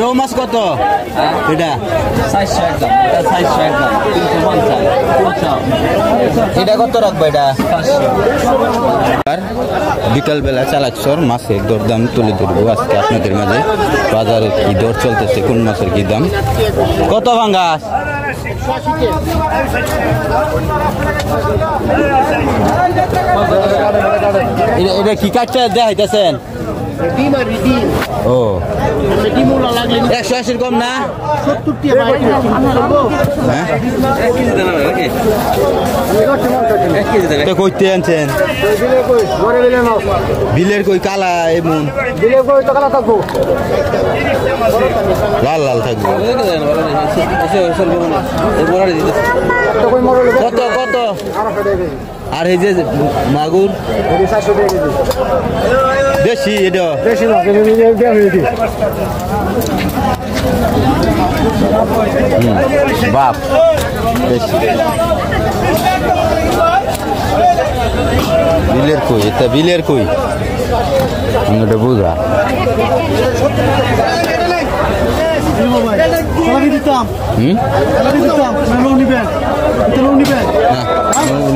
রৌ মাছ কত এটা? এটা কত রাখবো এটা? বিকাল বেলা চালাকসর মাছের দরদাম তুলে ধরবো আজকে আপনাদের মাঝে। বাজারে কি দর চলতেছে, কোন মাছের কি দাম, কত ভাঙ্গাস? এটা কি কাটটা দেখাইতেছেন? ও 180 কম না? 70 কইতে আনছেন? বিলের কই কালা এমন লাল লাল থাকবে। কত কত? আর এই যে মাগুর দেশি, এটা বাপ দেশি। বিলের কই? এটা বিলের কই? এটা বুঝা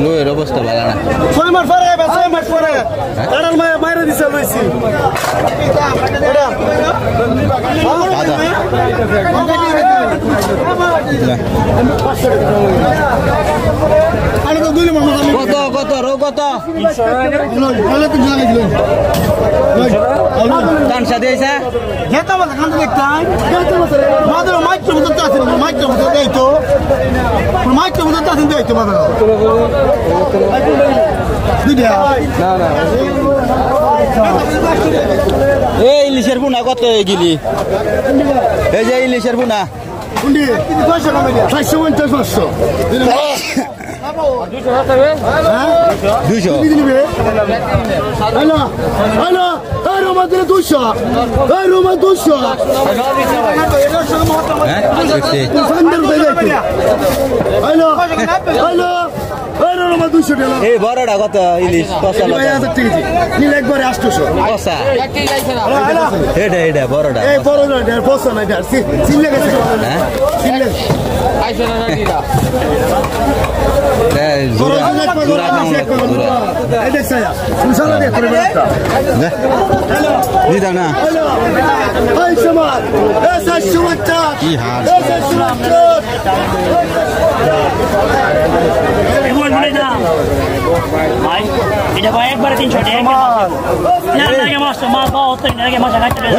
লোয়ের অবস্থা ভালো না। কত কত রো কত? কানসা দিয়েছে এই ইলিশের পোনা কত গিলি? এই যে ইলিশের পোনা 200 এই বড়টা কত ইলিশ? একবারে 800 এটা এটা বড়টা একবারে 300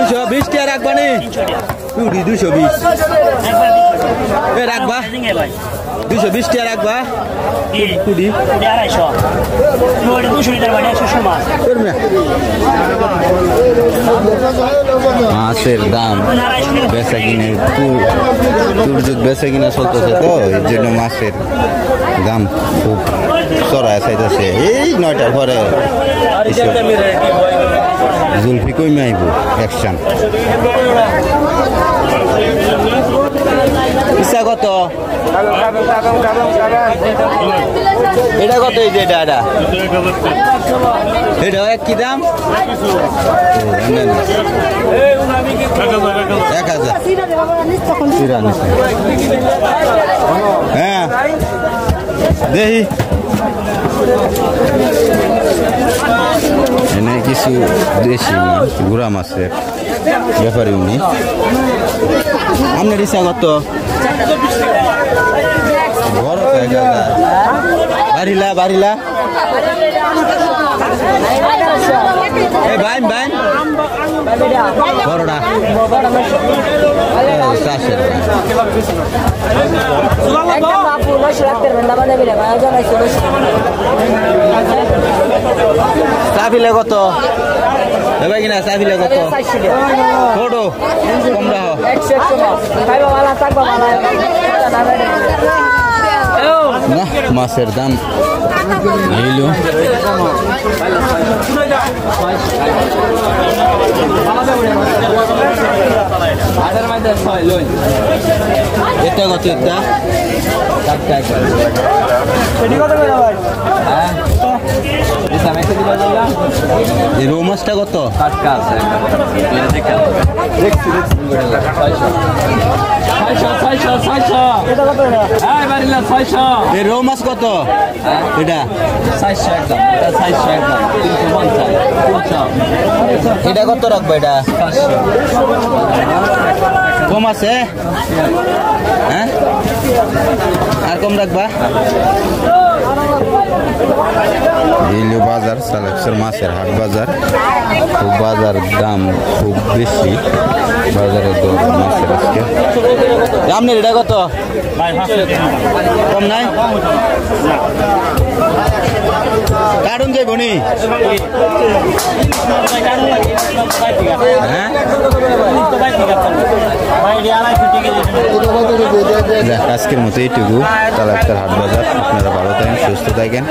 220 রাখবা নি? 220 রাখবা, 220 টাকা রাখবা। মাছের দাম বেচা কিনে দুর্যোগ বেচা কিনা চলতেছে, তো এর জন্য মাছের দাম খুব চড়ায় চাইতেছে। এই 9টার পরে জুলফি কমে আইব অ্যাকশন। ইচ্ছা কত? এটা কত? এই যে এটা এটা কি দাম? 1000। হ্যাঁ দেখি এনে কিছু দেশি মাছ, গুড়া মাছের ব্যাপারী উনি। আপনার ইচ্ছা কত? বড় 1000। বাড়িলা বাড়িলা বাইন বাইন বড়টা 400 চাপিলে কত? দেবে কিনা চাপিলে কত? ছোট কমরা না মাছের দাম নিল। এটা কত? এটা এই রৌ মাছটা কত? এই রৌ মাছ কত? এটা এটা কত রাখবো? এটা কম আছে? হ্যাঁ, আর কম রাখবা? ইলু বাজার সালেকশন মাছের হাট বাজার, খুব বাজার দাম খুব বেশি বাজারে তো মাছের আজকে। আপনার এটা কত? কম নাই? কারণ যাইব নি? হ্যাঁ, আজকের মতো এইটুকু তালাক্তার হাট বাজার। আপনারা ভালো থাকেন, সুস্থ থাকেন,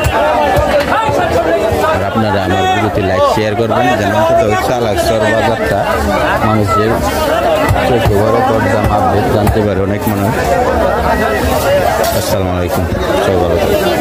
আর আপনারা আমার ভিডিওতে লাইক শেয়ার করবেন, যেন তালাক্তার বাজারটা মানুষের চোখে বড় দরদাম আপডেট জানতে পারে অনেক মানুষ। আসসালামু আলাইকুম, সবাই ভালো থাকবেন।